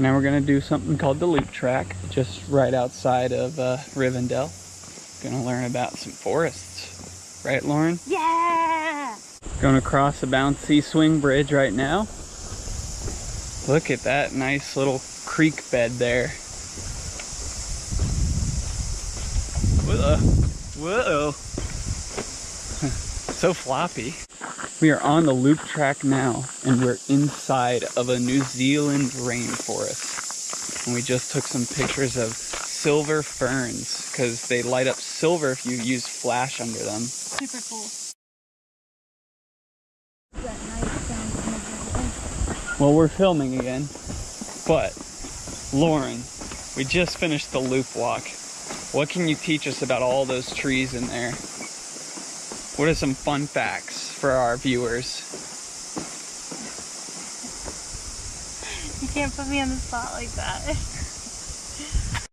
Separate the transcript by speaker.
Speaker 1: Now we're gonna do something called the loop track, just right outside of Rivendell. Gonna learn about some forests. Right, Lauren?
Speaker 2: Yeah!
Speaker 1: Going across a bouncy swing bridge right now. Look at that nice little creek bed there. Whoa. Whoa. So floppy. We are on the loop track now, and we're inside of a New Zealand rainforest. And we just took some pictures of silver ferns, because they light up silver if you use flash under them.
Speaker 2: Super cool. That nice sound.
Speaker 1: Well, we're filming again, but Lauren, we just finished the loop walk. What can you teach us about all those trees in there? What are some fun facts for our viewers?
Speaker 2: You can't put me on the spot like that.